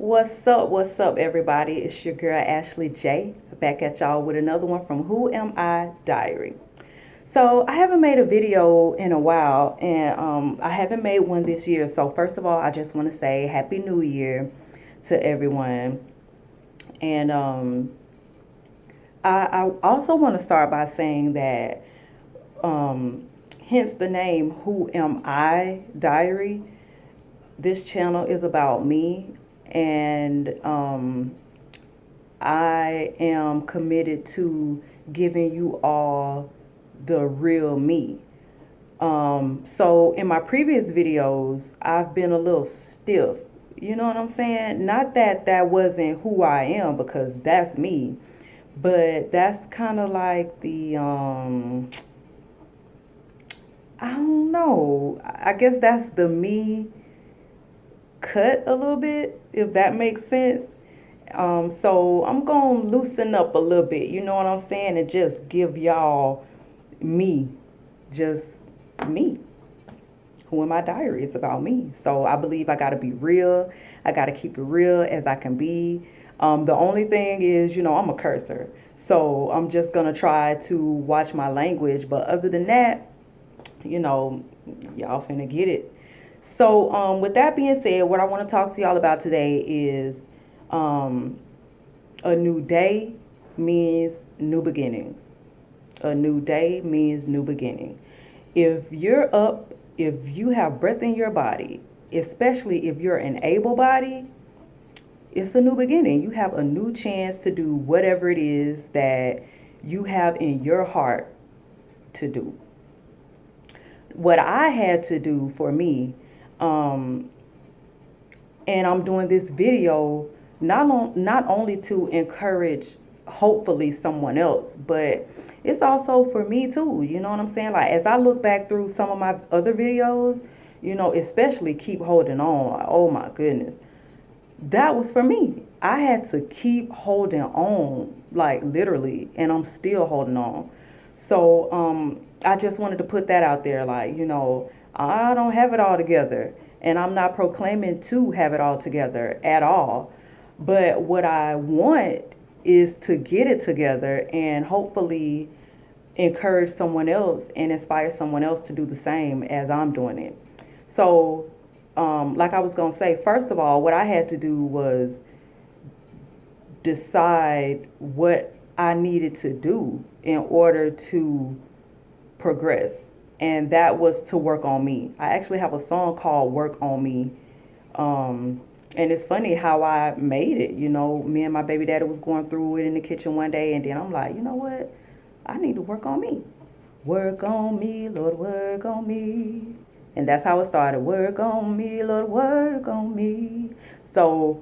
What's up, everybody? It's your girl Ashley J back at y'all with another one from Who Am I Diary. So I haven't made a video in a while, and I haven't made one this year. So first of all, I just want to say Happy New Year to everyone, and I also want to start by saying that, hence the name Who Am I Diary. This channel is about me, and I am committed to giving you all the real me. So in my previous videos, I've been a little stiff. You know what I'm saying? Not that that wasn't who I am, because that's me, but that's kind of like I don't know. I guess that's the me cut a little bit, if that makes sense. So I'm gonna loosen up a little bit, you know what I'm saying, and just give y'all me, just me. Who in my diary is about me. So I believe I gotta be real. I gotta keep it real as I can be. The only thing is, I'm a cursor, so I'm just gonna try to watch my language. But other than that, you know, y'all finna get it. So, with that being said, what I want to talk to y'all about today is, um, a new day means new beginning. A new day means new beginning. If you're up, if you have breath in your body, especially if you're an able body, it's a new beginning. You have a new chance to do whatever it is that you have in your heart to do. What I had to do for me, um, and I'm doing this video not only to encourage hopefully someone else, but it's also for me too. You know what I'm saying? Like, as I look back through some of my other videos, especially Keep Holding On. Like, oh my goodness, that was for me. I had to keep holding on, like literally, and I'm still holding on. So I just wanted to put that out there. Like, I don't have it all together, and I'm not proclaiming to have it all together at all. But what I want is to get it together and hopefully encourage someone else and inspire someone else to do the same as I'm doing it. So, like I was going to say, first of all, what I had to do was decide what I needed to do in order to progress. And that was to work on me. I actually have a song called Work on Me. And it's funny how I made it. Me and my baby daddy was going through it in the kitchen one day, and then I'm like, you know what? I need to work on me. Work on me, Lord, work on me. And that's how it started. Work on me, Lord, work on me. So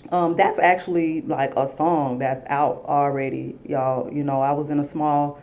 that's actually like a song that's out already, y'all. I was in a small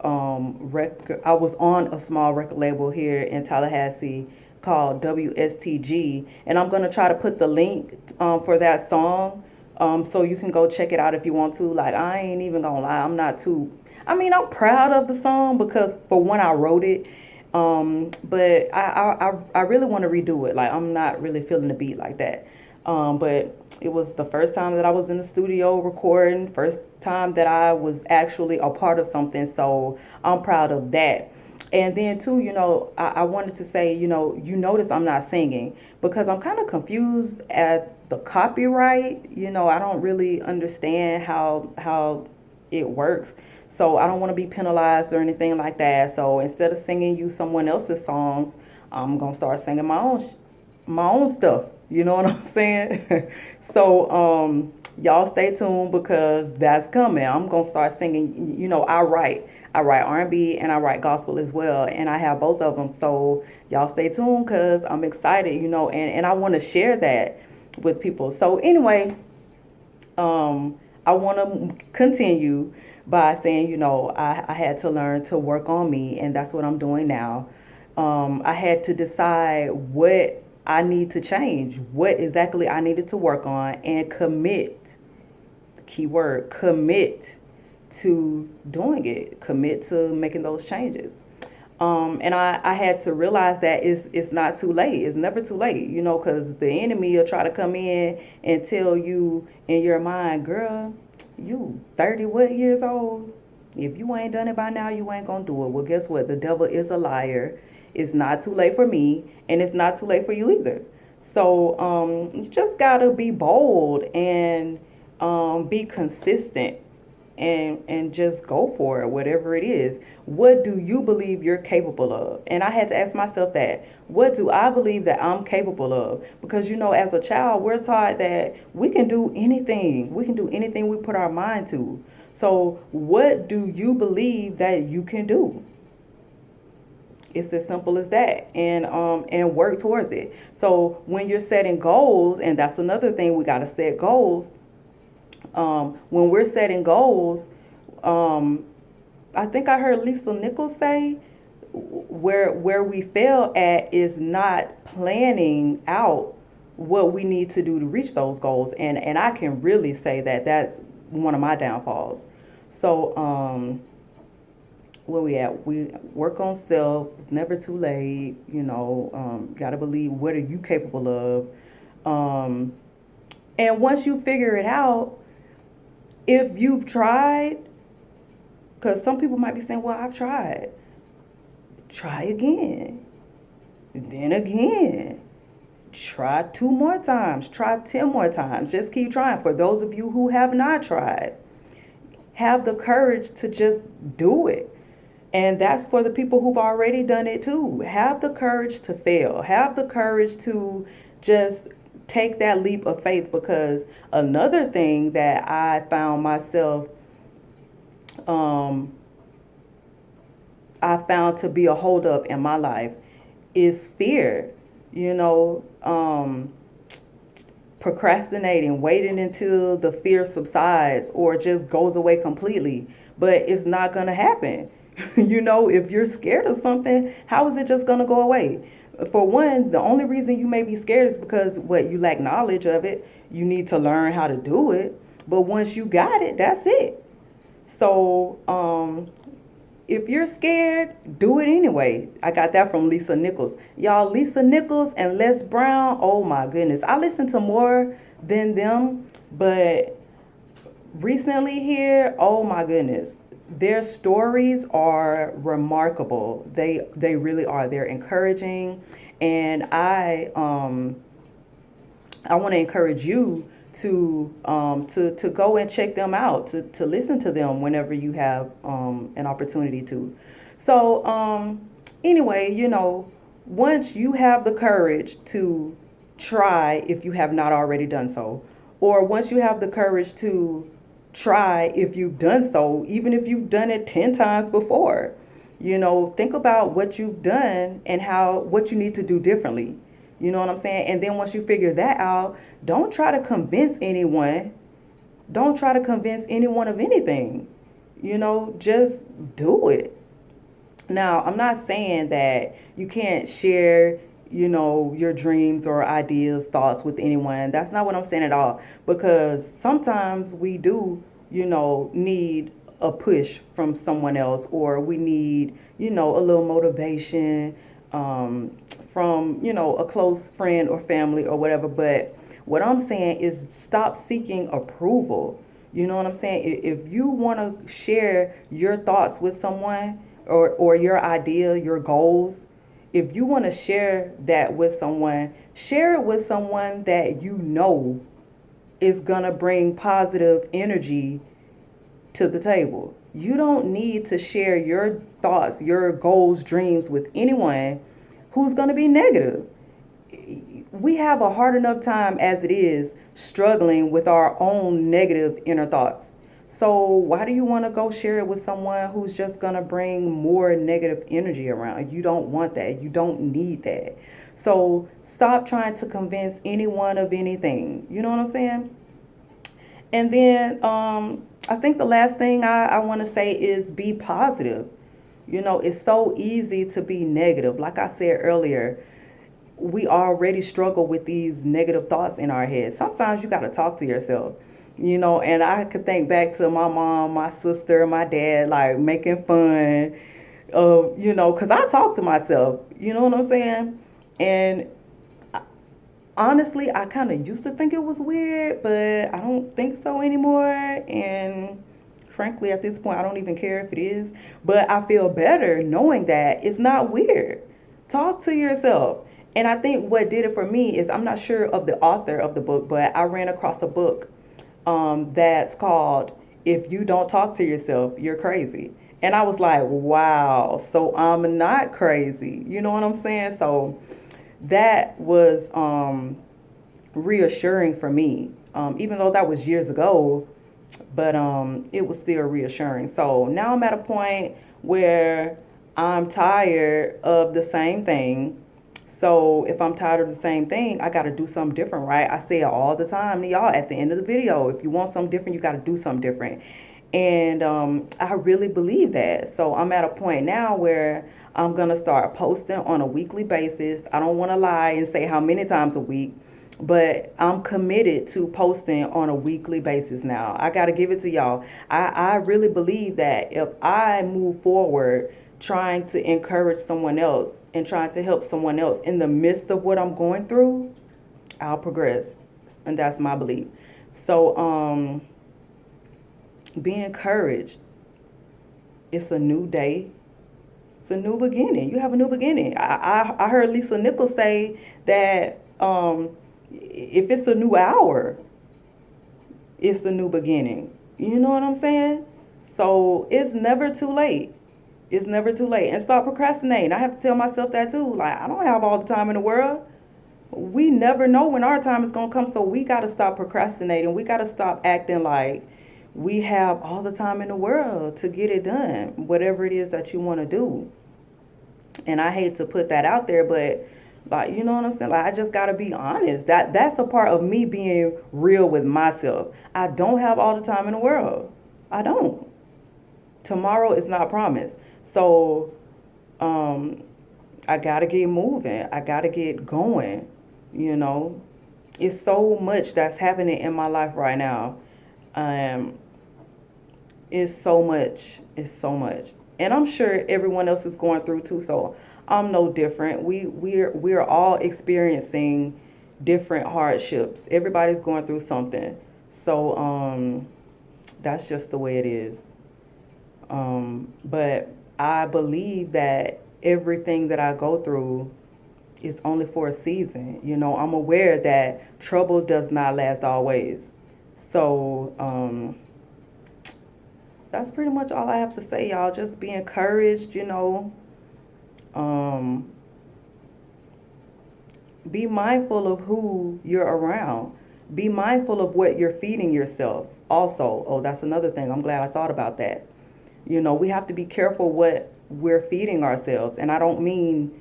I was on a small record label here in Tallahassee called WSTG, and I'm gonna try to put the link for that song, so you can go check it out if you want to. Like, I ain't even gonna lie, I'm not too. I mean, I'm proud of the song because for when I wrote it, but I really want to redo it. Like, I'm not really feeling the beat like that. But it was the first time that I was in the studio recording, first time that I was actually a part of something. So I'm proud of that. And then too, I wanted to say, you notice I'm not singing because I'm kind of confused at the copyright. I don't really understand how it works. So I don't want to be penalized or anything like that. So instead of singing you someone else's songs, I'm gonna start singing my own stuff. You know what I'm saying? So y'all stay tuned because that's coming. I'm gonna start singing. I write R&B and B and I write gospel as well, and I have both of them. So y'all stay tuned because I'm excited. And I want to share that with people. So anyway, I want to continue by saying, I had to learn to work on me, and that's what I'm doing now. I had to decide what I need to change, what exactly I needed to work on, and commit, keyword, commit to doing it, commit to making those changes. And I had to realize that it's not too late. It's never too late, because the enemy will try to come in and tell you in your mind, girl, you 30 what years old? If you ain't done it by now, you ain't gonna do it. Well, guess what? The devil is a liar. It's not too late for me, and it's not too late for you either. So you just gotta be bold and be consistent and just go for it, whatever it is. What do you believe you're capable of? And I had to ask myself that. What do I believe that I'm capable of? Because as a child, we're taught that we can do anything. We can do anything we put our mind to. So, what do you believe that you can do? It's as simple as that, and work towards it. So when you're setting goals, and that's another thing, we got to set goals. When we're setting goals, um, I think I heard Lisa Nichols say where we fail at is not planning out what we need to do to reach those goals, and I can really say that that's one of my downfalls. So where we at? We work on self. It's never too late. Gotta believe, what are you capable of? Um, and once you figure it out, if you've tried, because some people might be saying, well, I've tried. Try again. Then again. Try 2 more times. Try 10 more times. Just keep trying. For those of you who have not tried, have the courage to just do it. And that's for the people who've already done it too. Have the courage to fail. Have the courage to just take that leap of faith, because another thing that I found myself um, I found to be a holdup in my life is fear. You know, procrastinating, waiting until the fear subsides or just goes away completely. But it's not going to happen. If you're scared of something, how is it just going to go away? For one, the only reason you may be scared is because you lack knowledge of it. You need to learn how to do it. But once you got it, that's it. So, if you're scared, do it anyway. I got that from Lisa Nichols. Y'all, Lisa Nichols and Les Brown, oh my goodness. I listen to more than them, but recently here, oh my goodness. Their stories are remarkable. They really are. They're encouraging, and I want to encourage you to go and check them out, to listen to them whenever you have an opportunity to. So anyway, once you have the courage to try, if you have not already done so, or once you have the courage to try if you've done so, even if you've done it 10 times before, think about what you've done and what you need to do differently. You know what I'm saying? And then once you figure that out, don't try to convince anyone. Don't try to convince anyone of anything. Just do it. Now, I'm not saying that you can't share, your dreams or ideas, thoughts with anyone. That's not what I'm saying at all. Because sometimes we do, need a push from someone else, or we need, a little motivation from, a close friend or family or whatever. But what I'm saying is stop seeking approval. You know what I'm saying? If you want to share your thoughts with someone, or your idea, your goals, if you want to share that with someone, share it with someone that is going to bring positive energy to the table. You don't need to share your thoughts, your goals, dreams with anyone who's going to be negative. We have a hard enough time as it is struggling with our own negative inner thoughts. So why do you want to go share it with someone who's just going to bring more negative energy around? You don't want that. You don't need that. So stop trying to convince anyone of anything. You know what I'm saying? And then I think the last thing I want to say is be positive. It's so easy to be negative. Like I said earlier, we already struggle with these negative thoughts in our head. Sometimes you got to talk to yourself. And I could think back to my mom, my sister, my dad, like making fun Because I talk to myself, you know what I'm saying? And honestly, I kind of used to think it was weird, but I don't think so anymore. And frankly, at this point, I don't even care if it is. But I feel better knowing that it's not weird. Talk to yourself. And I think what did it for me is I'm not sure of the author of the book, but I ran across a book that's called If You Don't Talk to Yourself, You're Crazy. And I was like, wow, so I'm not crazy. You know what I'm saying? So that was reassuring for me. Even though that was years ago, but it was still reassuring. So now I'm at a point where I'm tired of the same thing. So if I'm tired of the same thing, I got to do something different, right? I say it all the time to y'all at the end of the video. If you want something different, you got to do something different. And I really believe that. So I'm at a point now where I'm going to start posting on a weekly basis. I don't want to lie and say how many times a week, but I'm committed to posting on a weekly basis now. I got to give it to y'all. I really believe that if I move forward trying to encourage someone else and trying to help someone else in the midst of what I'm going through, I'll progress. And that's my belief. So, be encouraged. It's a new day. It's a new beginning. You have a new beginning. I heard Lisa Nichols say that if it's a new hour, it's a new beginning. You know what I'm saying? So it's never too late. It's never too late. And stop procrastinating. I have to tell myself that too. Like, I don't have all the time in the world. We never know when our time is going to come. So we got to stop procrastinating. We got to stop acting like we have all the time in the world to get it done, whatever it is that you want to do. And I hate to put that out there, but like, you know what I'm saying? Like, I just got to be honest. That's a part of me being real with myself. I don't have all the time in the world. I don't. Tomorrow is not promised. So, I got to get moving. I got to get going, you know. It's so much that's happening in my life right now. Um, it's so much. It's so much. And I'm sure everyone else is going through too, so I'm no different. We're all experiencing different hardships. Everybody's going through something. So that's just the way it is. But I believe that everything that I go through is only for a season. You know, I'm aware that trouble does not last always. So that's pretty much all I have to say, y'all. Just be encouraged, you know. Um, be mindful of who you're around. Be mindful of what you're feeding yourself. Also, oh, that's another thing. I'm glad I thought about that. You know, we have to be careful what we're feeding ourselves. And I don't mean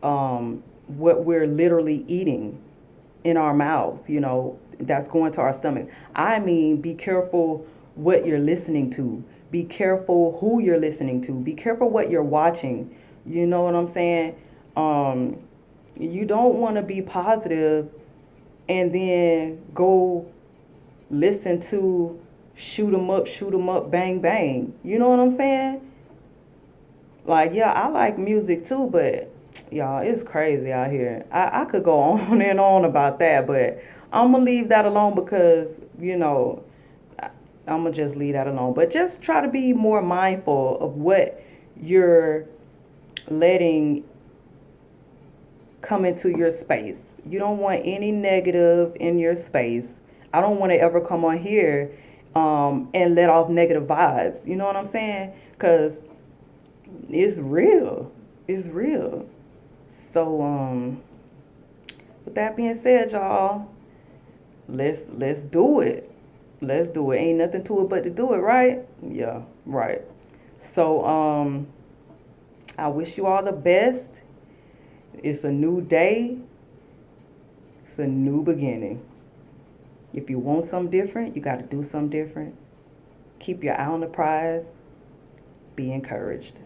what we're literally eating in our mouths, you know, that's going to our stomach. I mean, be careful what you're listening to. Be careful who you're listening to. Be careful what you're watching. You know what I'm saying? You don't want to be positive and then go listen to shoot 'em up, bang, bang. You know what I'm saying? Like, yeah, I like music too, but y'all, it's crazy out here. I could go on and on about that, but I'm gonna leave that alone because, you know, I'm gonna just leave that alone. But just try to be more mindful of what you're letting come into your space. You don't want any negative in your space. I don't want to ever come on here and let off negative vibes. You know what I'm saying? Because it's real. It's real. So with that being said, y'all, let's do it. Let's do it. Ain't nothing to it but to do it, right? Yeah, right. So I wish you all the best. It's a new day. It's a new beginning. If you want something different, you got to do something different. Keep your eye on the prize. Be encouraged.